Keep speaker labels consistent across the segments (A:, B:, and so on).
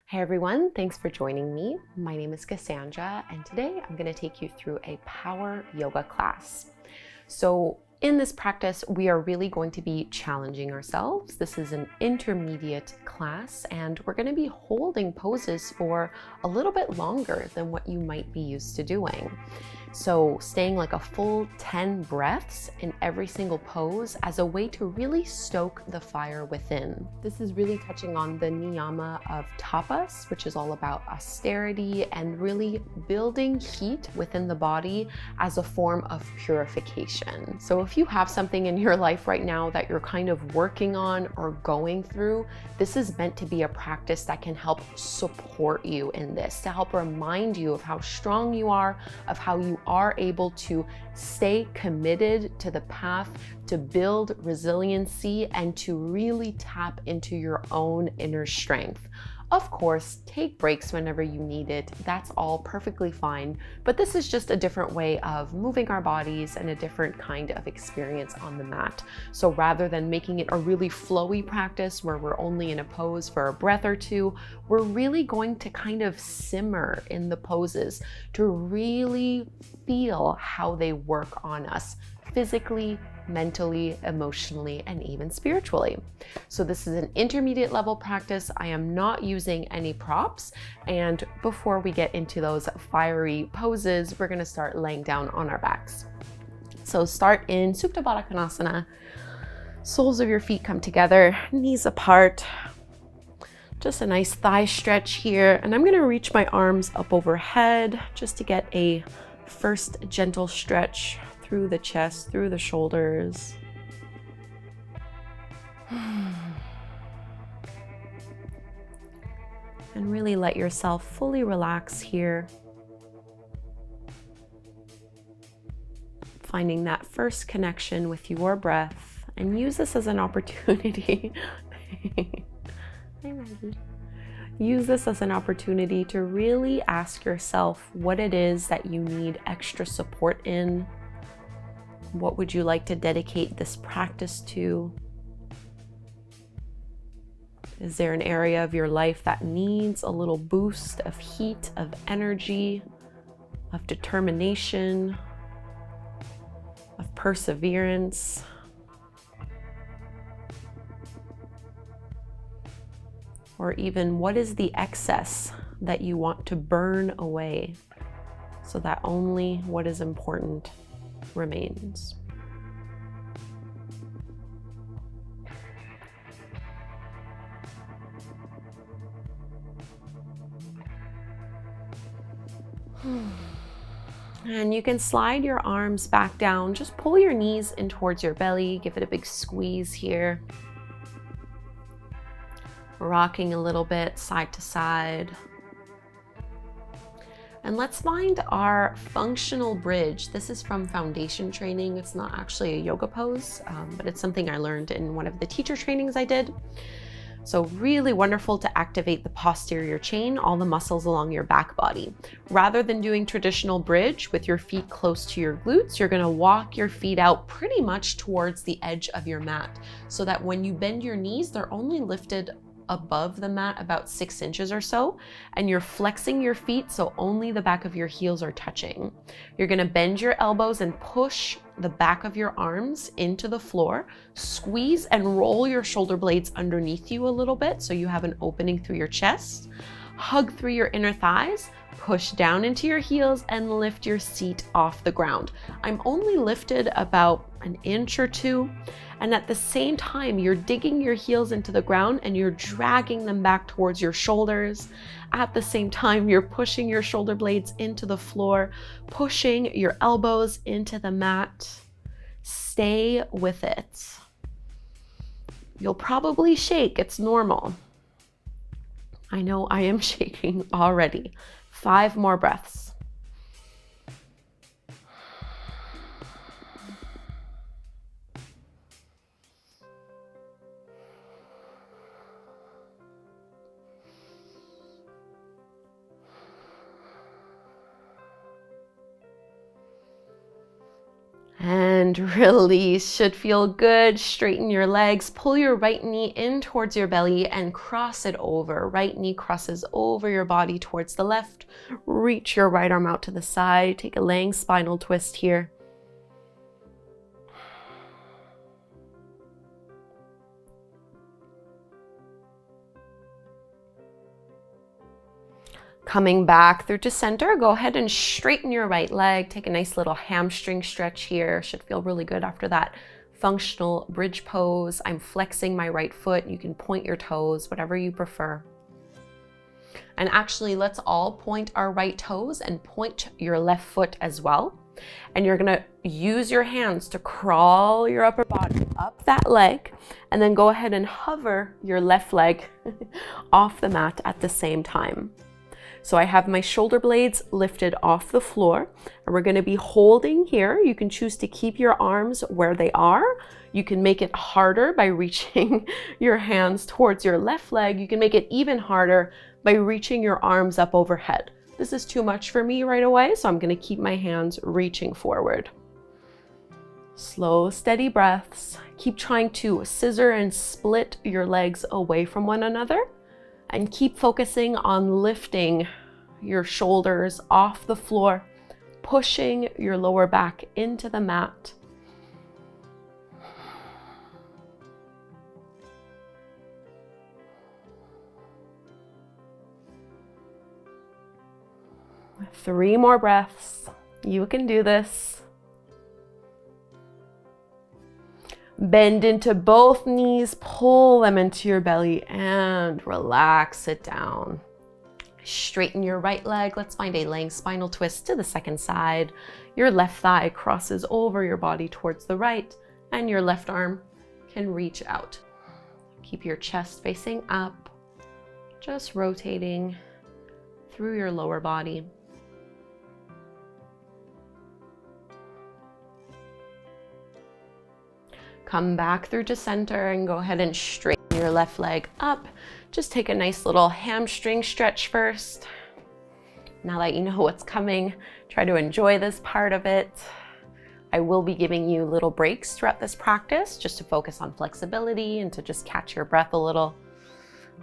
A: Hey everyone, thanks for joining me. My name is Cassandra, and today I'm going to take you through a power yoga class. So in this practice, we are really going to be challenging ourselves. This is an intermediate class, and we're going to be holding poses for a little bit longer than what you might be used to doing. So staying like a full 10 breaths in every single pose as a way to really stoke the fire within. This is really touching on the niyama of tapas, which is all about austerity and really building heat within the body as a form of purification. So if you have something in your life right now that you're kind of working on or going through, this is meant to be a practice that can help support you in this, to help remind you of how strong you are, of how you are able to stay committed to the path, to build resiliency, and to really tap into your own inner strength. Of course, take breaks whenever you need it. That's all perfectly fine. But this is just a different way of moving our bodies and a different kind of experience on the mat. So rather than making it a really flowy practice where we're only in a pose for a breath or two, we're really going to kind of simmer in the poses to really feel how they work on us physically, mentally, emotionally, and even spiritually. So this is an intermediate level practice. I am not using any props. And before we get into those fiery poses, we're gonna start laying down on our backs. So start in Supta Baddha Konasana. Soles of your feet come together, knees apart. Just a nice thigh stretch here. And I'm gonna reach my arms up overhead just to get a first gentle stretch through the chest, through the shoulders. And really let yourself fully relax here. Finding that first connection with your breath, and use this as an opportunity. Use this as an opportunity to really ask yourself what it is that you need extra support in. What would you like to dedicate this practice to? Is there an area of your life that needs a little boost of heat, of energy, of determination, of perseverance? Or even what is the excess that you want to burn away so that only what is important remains? And you can slide your arms back down. Just pull your knees in towards your belly. Give it a big squeeze here. Rocking a little bit side to side. And let's find our functional bridge. This is from foundation training. It's not actually a yoga pose, but it's something I learned in one of the teacher trainings I did. So really wonderful to activate the posterior chain, all the muscles along your back body. Rather than doing traditional bridge with your feet close to your glutes, you're gonna walk your feet out pretty much towards the edge of your mat so that when you bend your knees, they're only lifted above the mat about 6 inches or so, and you're flexing your feet so only the back of your heels are touching. You're gonna bend your elbows and push the back of your arms into the floor, squeeze and roll your shoulder blades underneath you a little bit so you have an opening through your chest. Hug through your inner thighs, push down into your heels, and lift your seat off the ground. I'm only lifted about an inch or two, and at the same time, you're digging your heels into the ground and you're dragging them back towards your shoulders. At the same time, you're pushing your shoulder blades into the floor, pushing your elbows into the mat. Stay with it. You'll probably shake, it's normal. I know I am shaking already. 5 more breaths. And And release. Should feel good. Straighten your legs. Pull your right knee in towards your belly and cross it over. Right knee crosses over your body towards the left. Reach your right arm out to the side. Take a Lang spinal twist here. Coming back through to center, go ahead and straighten your right leg. Take a nice little hamstring stretch here. Should feel really good after that functional bridge pose. I'm flexing my right foot. You can point your toes, whatever you prefer. And actually, let's all point our right toes and point your left foot as well. And you're gonna use your hands to crawl your upper body up that leg, and then go ahead and hover your left leg off the mat at the same time. So I have my shoulder blades lifted off the floor, and we're going to be holding here. You can choose to keep your arms where they are. You can make it harder by reaching your hands towards your left leg. You can make it even harder by reaching your arms up overhead. This is too much for me right away, so I'm going to keep my hands reaching forward. Slow, steady breaths. Keep trying to scissor and split your legs away from one another. And keep focusing on lifting your shoulders off the floor, pushing your lower back into the mat. Three more breaths. You can do this. Bend into both knees, pull them into your belly, and relax it down. Straighten your right leg. Let's find a Lang spinal twist to the second side. Your left thigh crosses over your body towards the right, and your left arm can reach out. Keep your chest facing up, just rotating through your lower body. Come back through to center and go ahead and straighten your left leg up. Just take a nice little hamstring stretch first. Now that you know what's coming, try to enjoy this part of it. I will be giving you little breaks throughout this practice just to focus on flexibility and to just catch your breath a little.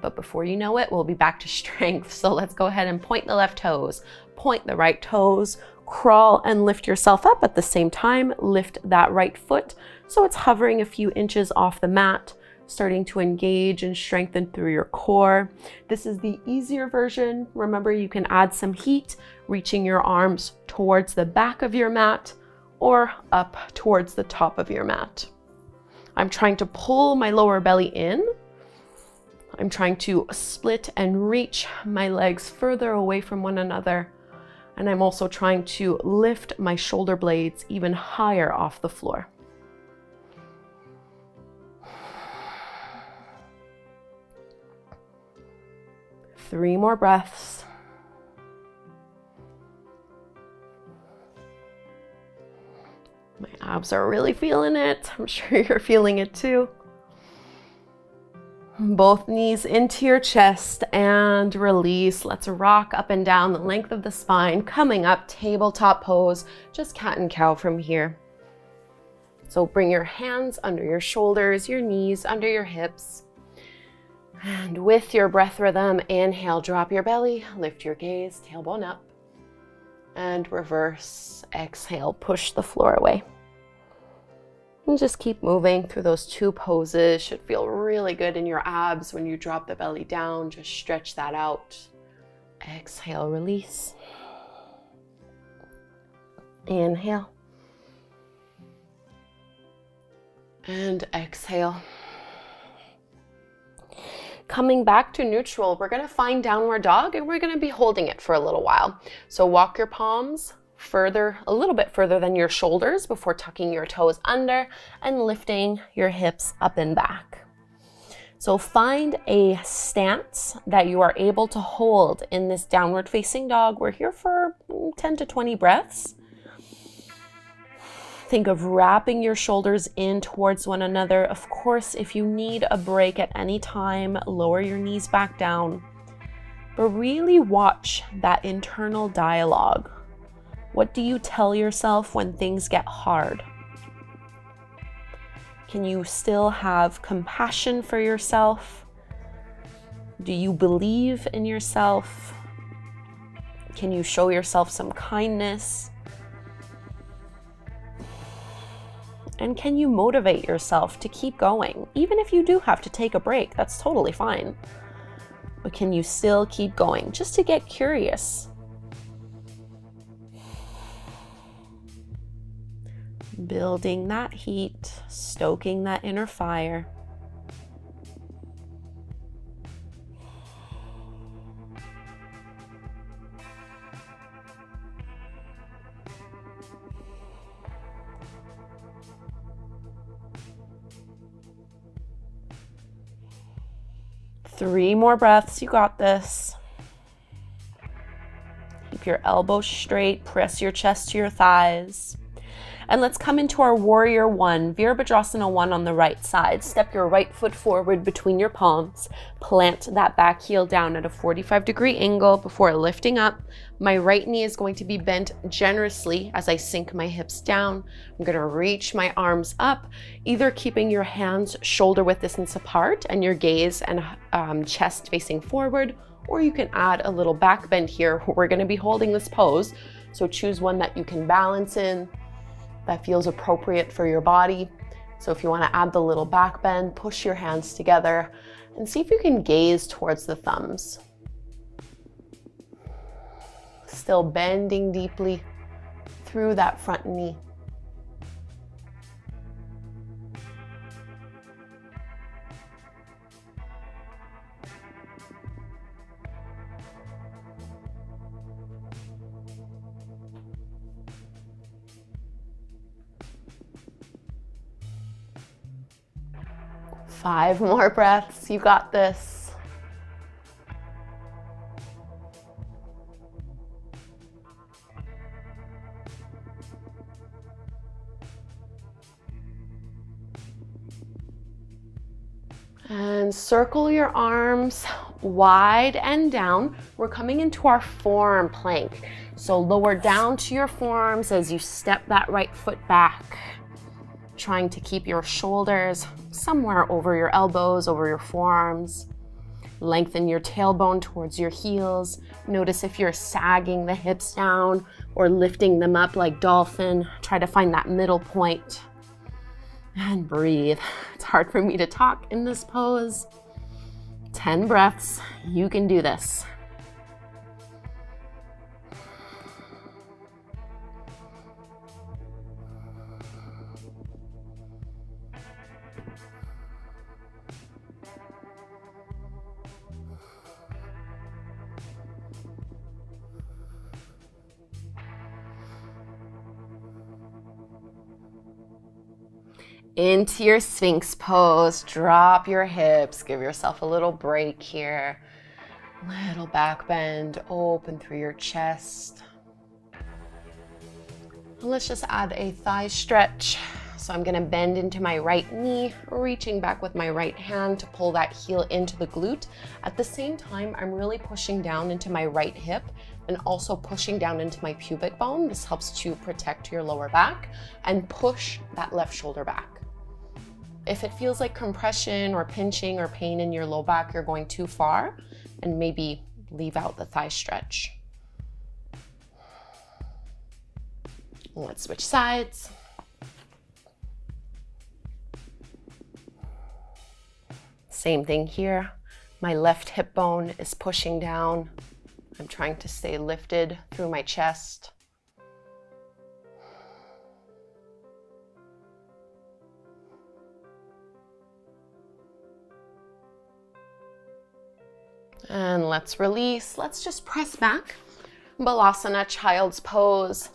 A: But before you know it, we'll be back to strength. So let's go ahead and point the left toes, point the right toes, crawl and lift yourself up at the same time. Lift that right foot so it's hovering a few inches off the mat, starting to engage and strengthen through your core. This is the easier version. Remember, you can add some heat, reaching your arms towards the back of your mat or up towards the top of your mat. I'm trying to pull my lower belly in. I'm trying to split and reach my legs further away from one another. And I'm also trying to lift my shoulder blades even higher off the floor. Three more breaths. My abs are really feeling it. I'm sure you're feeling it too. Both knees into your chest and release. Let's rock up and down the length of the spine, coming up tabletop pose, just cat and cow from here. So bring your hands under your shoulders, your knees under your hips. And with your breath rhythm, inhale, drop your belly, lift your gaze, tailbone up. And reverse, exhale, push the floor away. And just keep moving through those two poses. Should feel really good in your abs when you drop the belly down. Just stretch that out. Exhale, release. Inhale. And exhale. Coming back to neutral, we're gonna find downward dog and we're gonna be holding it for a little while. So walk your palms further, a little bit further than your shoulders before tucking your toes under and lifting your hips up and back. So find a stance that you are able to hold in this downward facing dog. We're here for 10 to 20 breaths. Think of wrapping your shoulders in towards one another. Of course, if you need a break at any time, lower your knees back down. But really watch that internal dialogue. What do you tell yourself when things get hard? Can you still have compassion for yourself? Do you believe in yourself? Can you show yourself some kindness? And can you motivate yourself to keep going? Even if you do have to take a break, that's totally fine. But can you still keep going just to get curious? Building that heat, stoking that inner fire. Three more breaths, you got this. Keep your elbows straight, press your chest to your thighs. And let's come into our Warrior One, Virabhadrasana 1 on the right side. Step your right foot forward between your palms. Plant that back heel down at a 45-degree angle before lifting up. My right knee is going to be bent generously as I sink my hips down. I'm going to reach my arms up, either keeping your hands shoulder width distance apart and your gaze and chest facing forward, or you can add a little back bend here. We're going to be holding this pose, so choose one that you can balance in, that feels appropriate for your body. So if you want to add the little back bend, push your hands together and see if you can gaze towards the thumbs. Still bending deeply through that front knee. Five more breaths, you got this. And circle your arms wide and down. We're coming into our forearm plank. So lower down to your forearms as you step that right foot back. Trying to keep your shoulders somewhere over your elbows, over your forearms. Lengthen your tailbone towards your heels. Notice if you're sagging the hips down or lifting them up like dolphin. Try to find that middle point. And breathe. It's hard for me to talk in this pose. 10 breaths. You can do this. Into your Sphinx pose, drop your hips, give yourself a little break here. Little back bend, open through your chest. And let's just add a thigh stretch. So I'm gonna bend into my right knee, reaching back with my right hand to pull that heel into the glute. At the same time, I'm really pushing down into my right hip and also pushing down into my pubic bone. This helps to protect your lower back and push that left shoulder back. If it feels like compression or pinching or pain in your low back, you're going too far, and maybe leave out the thigh stretch. Let's switch sides. Same thing here. My left hip bone is pushing down. I'm trying to stay lifted through my chest. And let's release. Let's just press back. Balasana, child's pose.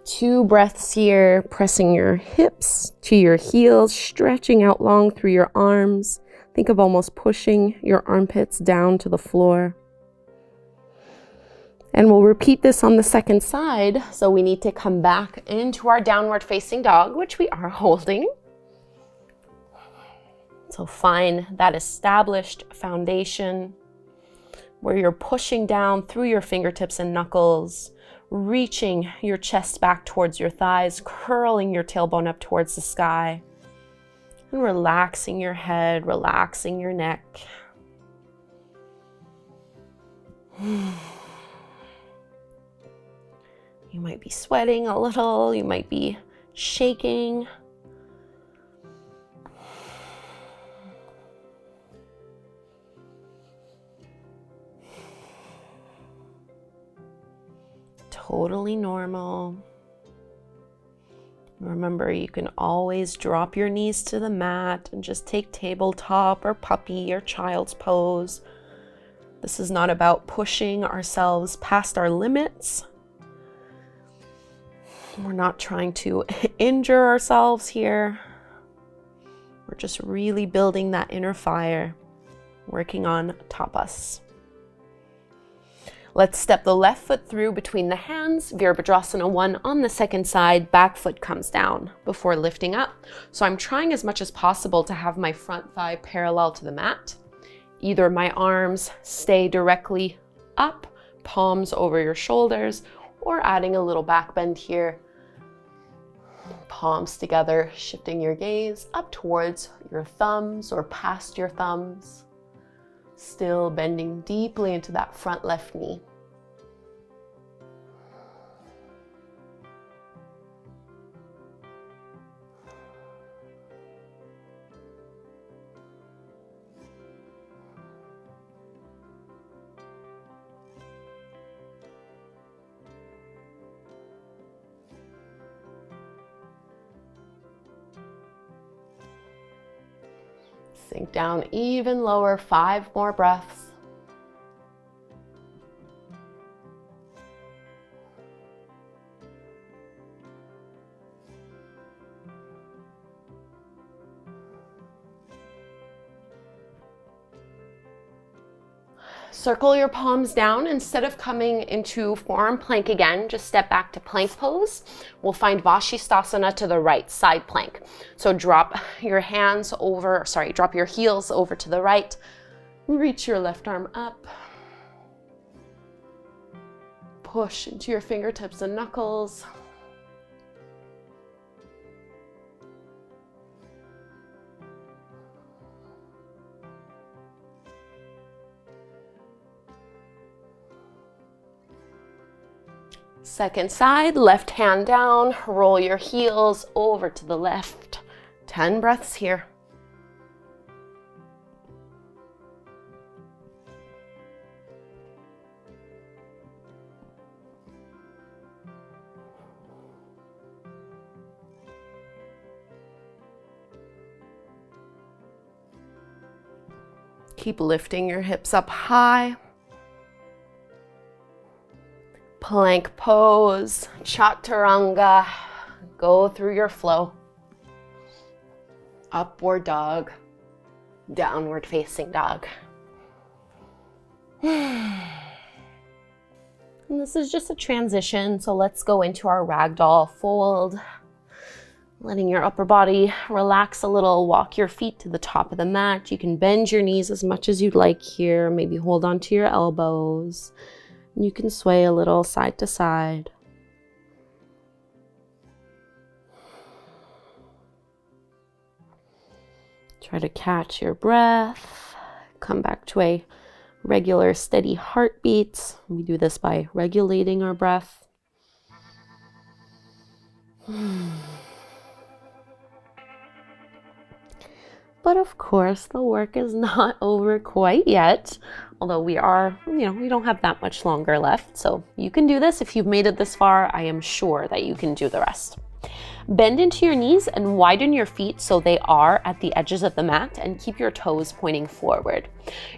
A: 2 breaths here, pressing your hips to your heels, stretching out long through your arms. Think of almost pushing your armpits down to the floor. And we'll repeat this on the second side. So we need to come back into our downward facing dog, which we are holding. So find that established foundation where you're pushing down through your fingertips and knuckles, reaching your chest back towards your thighs, curling your tailbone up towards the sky. And relaxing your head, relaxing your neck. You might be sweating a little, you might be shaking. Totally normal. Remember, you can always drop your knees to the mat and just take tabletop or puppy or child's pose. This is not about pushing ourselves past our limits. We're not trying to injure ourselves here. We're just really building that inner fire, working on tapas. Let's step the left foot through between the hands, Virabhadrasana 1 on the second side, back foot comes down before lifting up. So I'm trying as much as possible to have my front thigh parallel to the mat. Either my arms stay directly up, palms over your shoulders, or adding a little back bend here. Palms together, shifting your gaze up towards your thumbs or past your thumbs. Still bending deeply into that front left knee. Sink down even lower, 5 more breaths. Circle your palms down. Instead of coming into forearm plank again, just step back to plank pose. We'll find Vashisthasana to the right, side plank. So drop your heels over to the right. Reach your left arm up. Push into your fingertips and knuckles. Second side, left hand down, roll your heels over to the left. 10 breaths here. Keep lifting your hips up high. Plank pose, chaturanga, go through your flow. Upward dog, downward facing dog. And this is just a transition, so let's go into our ragdoll fold. Letting your upper body relax a little, walk your feet to the top of the mat. You can bend your knees as much as you'd like here, maybe hold on to your elbows. You can sway a little side to side. Try to catch your breath. Come back to a regular, steady heartbeat. We do this by regulating our breath. But of course, the work is not over quite yet. Although we don't have that much longer left. So you can do this. If you've made it this far, I am sure that you can do the rest. Bend into your knees and widen your feet so they are at the edges of the mat, and keep your toes pointing forward.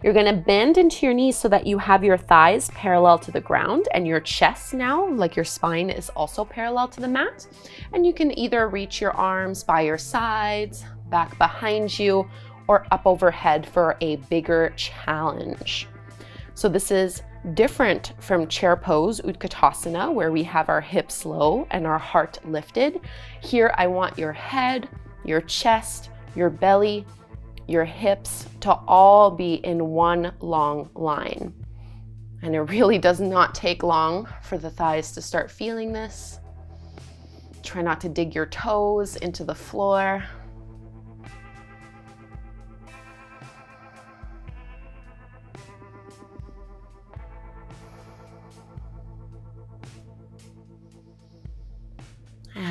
A: You're going to bend into your knees so that you have your thighs parallel to the ground, and your chest now, like your spine, is also parallel to the mat. And you can either reach your arms by your sides, back behind you, or up overhead for a bigger challenge. So this is different from chair pose, Utkatasana, where we have our hips low and our heart lifted. Here, I want your head, your chest, your belly, your hips to all be in one long line. And it really does not take long for the thighs to start feeling this. Try not to dig your toes into the floor.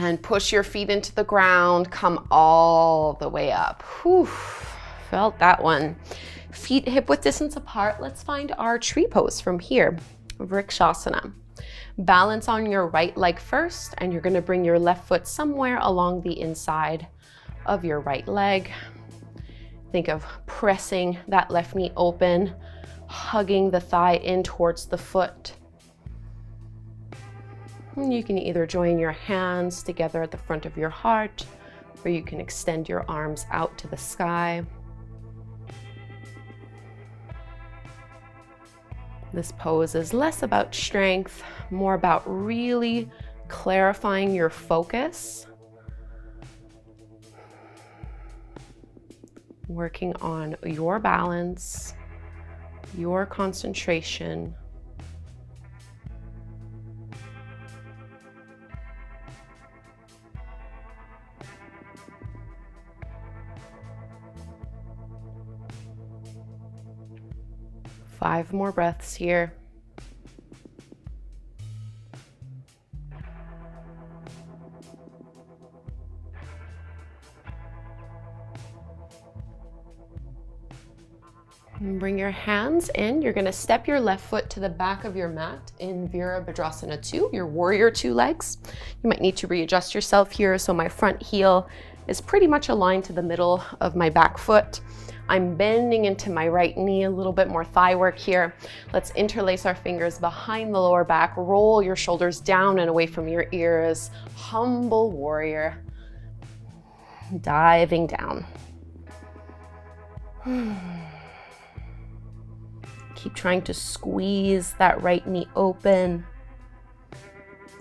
A: And push your feet into the ground, come all the way up. Whew, felt that one. Feet hip width distance apart. Let's find our tree pose from here, Vrikshasana. Balance on your right leg first, and you're gonna bring your left foot somewhere along the inside of your right leg. Think of pressing that left knee open, hugging the thigh in towards the foot. And you can either join your hands together at the front of your heart, or you can extend your arms out to the sky. This pose is less about strength, more about really clarifying your focus, working on your balance, your concentration. Five more breaths here. And bring your hands in. You're going to step your left foot to the back of your mat in Virabhadrasana 2, your warrior two legs. You might need to readjust yourself here. So my front heel is pretty much aligned to the middle of my back foot. I'm bending into my right knee, a little bit more thigh work here. Let's interlace our fingers behind the lower back. Roll your shoulders down and away from your ears. Humble warrior. Diving down. Keep trying to squeeze that right knee open.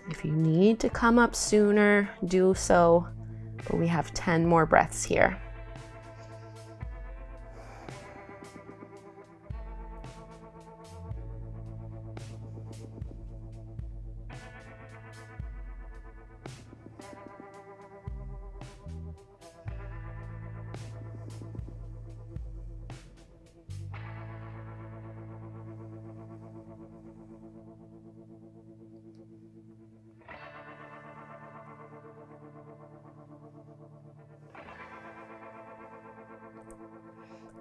A: If you need to come up sooner, do so. But we have 10 more breaths here.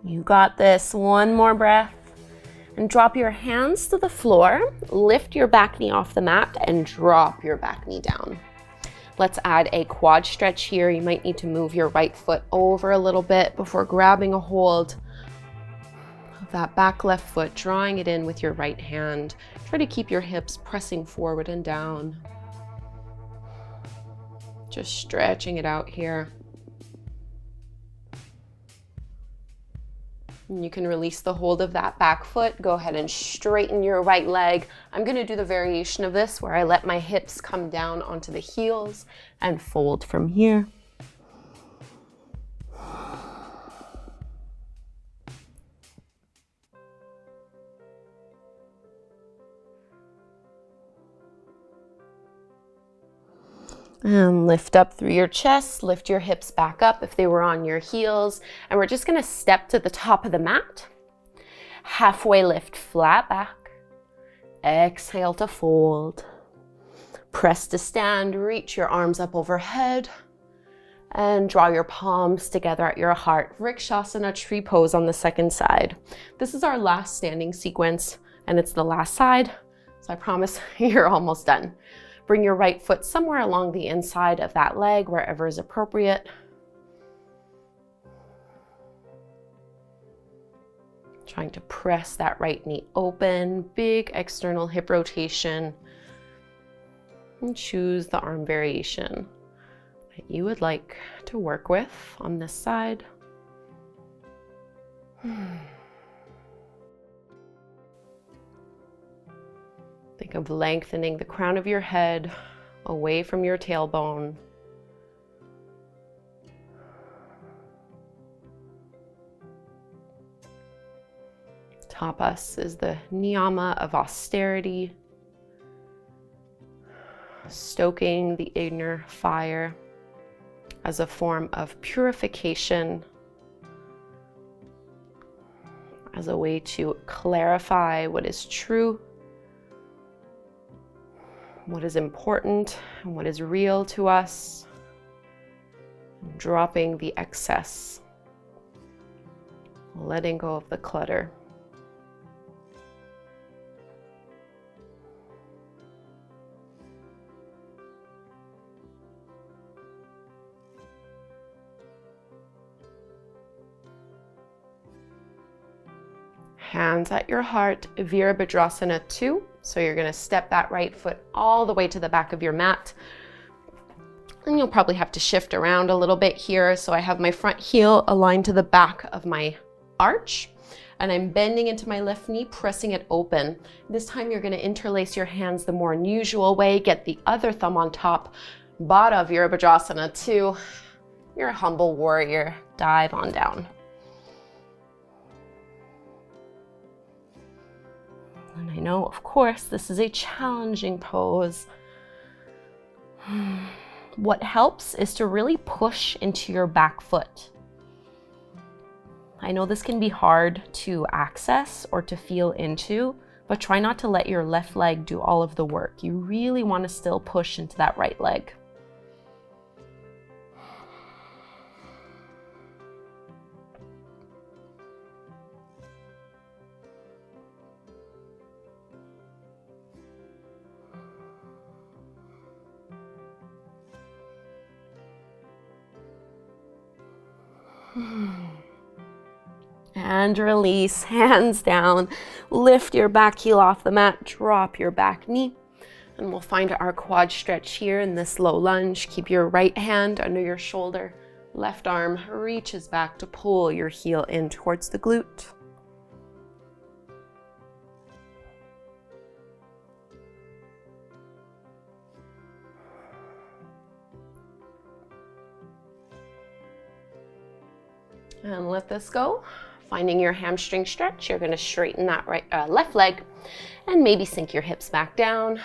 A: You got this. One more breath. And drop your hands to the floor. Lift your back knee off the mat and drop your back knee down. Let's add a quad stretch here. You might need to move your right foot over a little bit before grabbing a hold of that back left foot, drawing it in with your right hand. Try to keep your hips pressing forward and down. Just stretching it out here. You can release the hold of that back foot. Go ahead and straighten your right leg. I'm going to do the variation of this where I let my hips come down onto the heels and fold from here. And lift up through your chest, lift your hips back up if they were on your heels. And we're just gonna step to the top of the mat. Halfway lift, flat back. Exhale to fold. Press to stand, reach your arms up overhead. And draw your palms together at your heart. Vrikshasana tree pose on the second side. This is our last standing sequence, and it's the last side. So I promise you're almost done. Bring your right foot somewhere along the inside of that leg, wherever is appropriate. Trying to press that right knee open, big external hip rotation. And choose the arm variation that you would like to work with on this side. Think of lengthening the crown of your head away from your tailbone. Tapas is the niyama of austerity, stoking the inner fire as a form of purification, as a way to clarify what is true, what is important and what is real to us, dropping the excess, letting go of the clutter. Hands at your heart, Virabhadrasana 2. So you're going to step that right foot all the way to the back of your mat. And you'll probably have to shift around a little bit here. So I have my front heel aligned to the back of my arch. And I'm bending into my left knee, pressing it open. This time you're going to interlace your hands the more unusual way. Get the other thumb on top. Baddha Virabhadrasana 2. You're a humble warrior. Dive on down. And I know, of course, this is a challenging pose. What helps is to really push into your back foot. I know this can be hard to access or to feel into, but try not to let your left leg do all of the work. You really want to still push into that right leg. And release, hands down, lift your back heel off the mat, drop your back knee, and we'll find our quad stretch here in this low lunge. Keep your right hand under your shoulder, left arm reaches back to pull your heel in towards the glute. And let this go. Finding your hamstring stretch, you're going to straighten that left leg and maybe sink your hips back down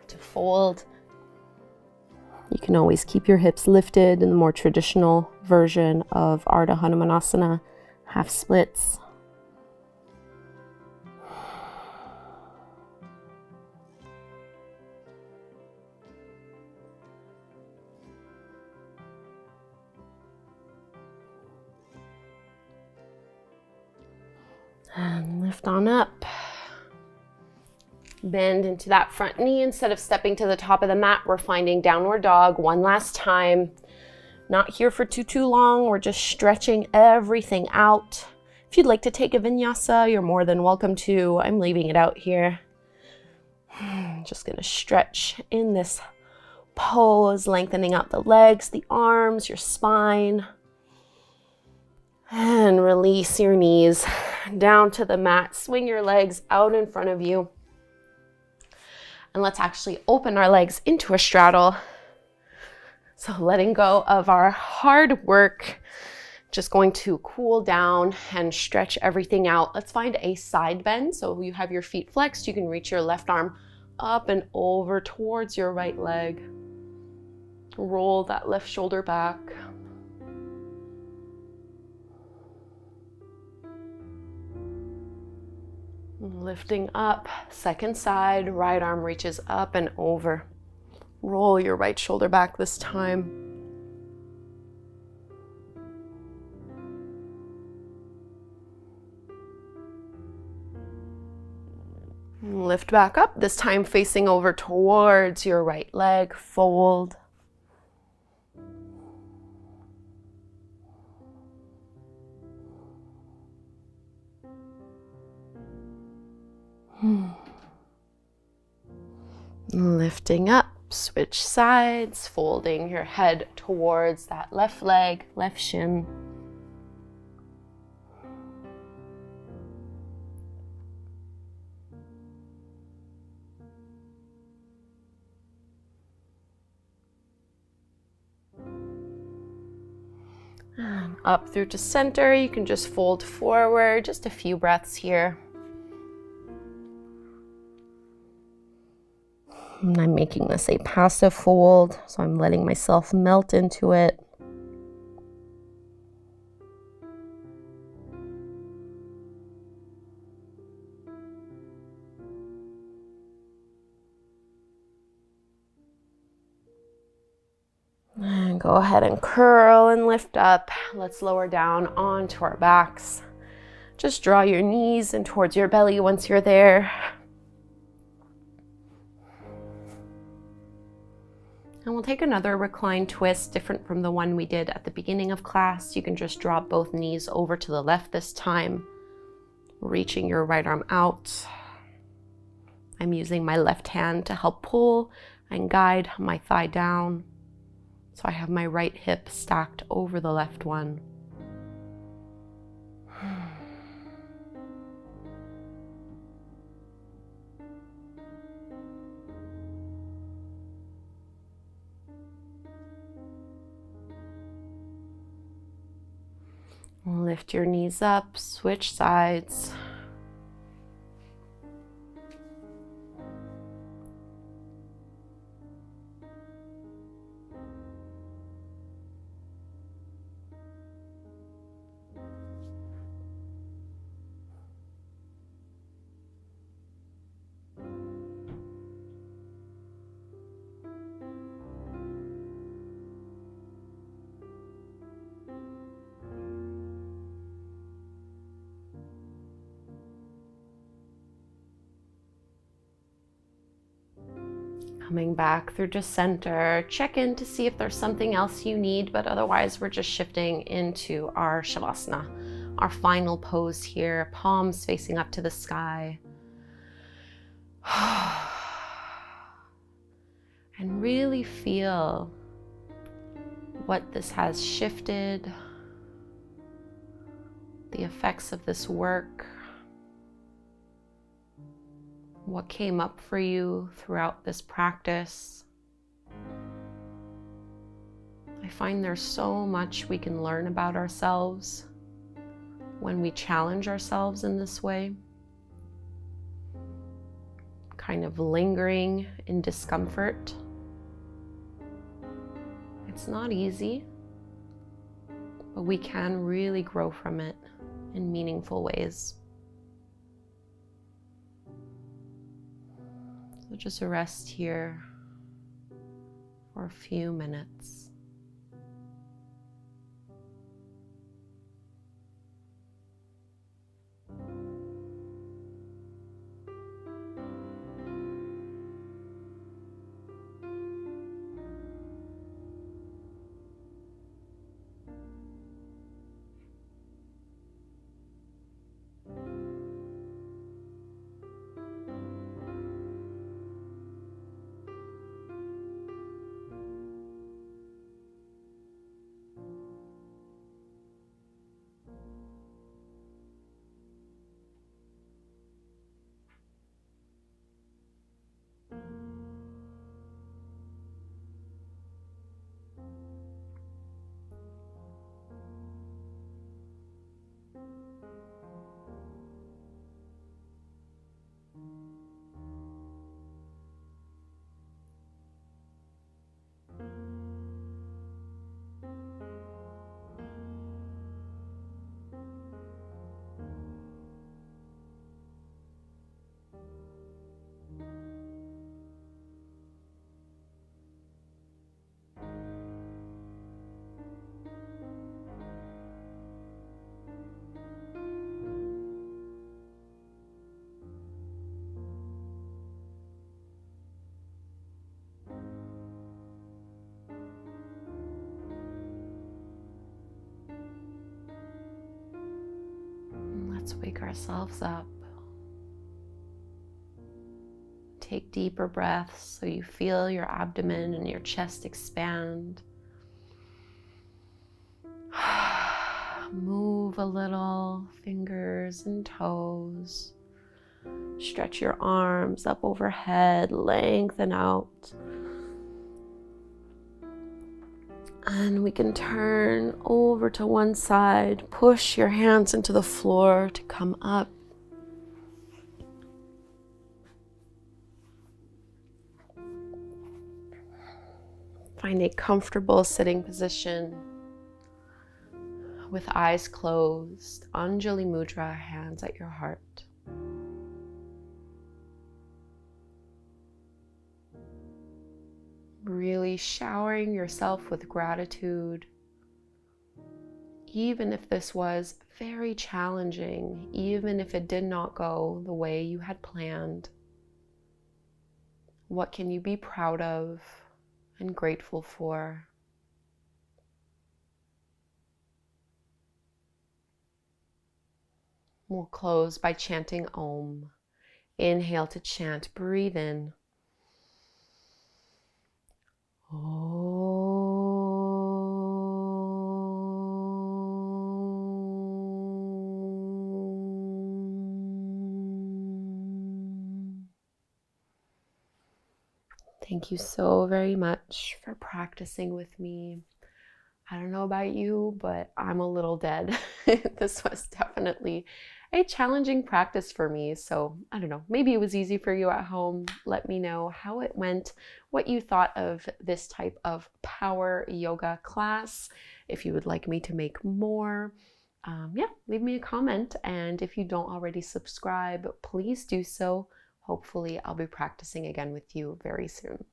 A: to fold. You can always keep your hips lifted in the more traditional version of Ardha Hanumanasana, half splits. And lift on up. Bend into that front knee. Instead of stepping to the top of the mat, we're finding downward dog one last time. Not here for too long. We're just stretching everything out. If you'd like to take a vinyasa, you're more than welcome to. I'm leaving it out here. Just gonna stretch in this pose, lengthening out the legs, the arms, your spine. And release your knees down to the mat. Swing your legs out in front of you. And let's actually open our legs into a straddle. So letting go of our hard work, just going to cool down and stretch everything out. Let's find a side bend. So you have your feet flexed. You can reach your left arm up and over towards your right leg. Roll that left shoulder back. Lifting up, second side, right arm reaches up and over. Roll your right shoulder back this time. Lift back up, this time facing over towards your right leg, fold. Lifting up, switch sides, folding your head towards that left leg, left shin. And up through to center, you can just fold forward, just a few breaths here. And I'm making this a passive fold, so I'm letting myself melt into it. And go ahead and curl and lift up. Let's lower down onto our backs. Just draw your knees in towards your belly once you're there. And we'll take another recline twist, different from the one we did at the beginning of class. You can just drop both knees over to the left this time, reaching your right arm out. I'm using my left hand to help pull and guide my thigh down. So I have my right hip stacked over the left one. Lift your knees up, switch sides. Coming back through to center, check in to see if there's something else you need, but otherwise we're just shifting into our Shavasana, our final pose here, palms facing up to the sky. And really feel what this has shifted, the effects of this work. What came up for you throughout this practice. I find there's so much we can learn about ourselves when we challenge ourselves in this way. Kind of lingering in discomfort. It's not easy, but we can really grow from it in meaningful ways. So just rest here for a few minutes. Let's wake ourselves up. Take deeper breaths so you feel your abdomen and your chest expand. Move a little, fingers and toes. Stretch your arms up overhead, lengthen out. And we can turn over to one side, push your hands into the floor to come up. Find a comfortable sitting position with eyes closed, Anjali Mudra, hands at your heart. really showering yourself with gratitude. Even if this was very challenging, even if it did not go the way you had planned, what can you be proud of and grateful for? We'll close by chanting Om. Inhale to chant, breathe in. Thank you so very much for practicing with me. I don't know about you, but I'm a little dead. This was definitely a challenging practice for me. So I don't know, maybe it was easy for you at home. Let me know how it went, what you thought of this type of power yoga class. If you would like me to make more, yeah, leave me a comment. And if you don't already subscribe, please do so. Hopefully I'll be practicing again with you very soon.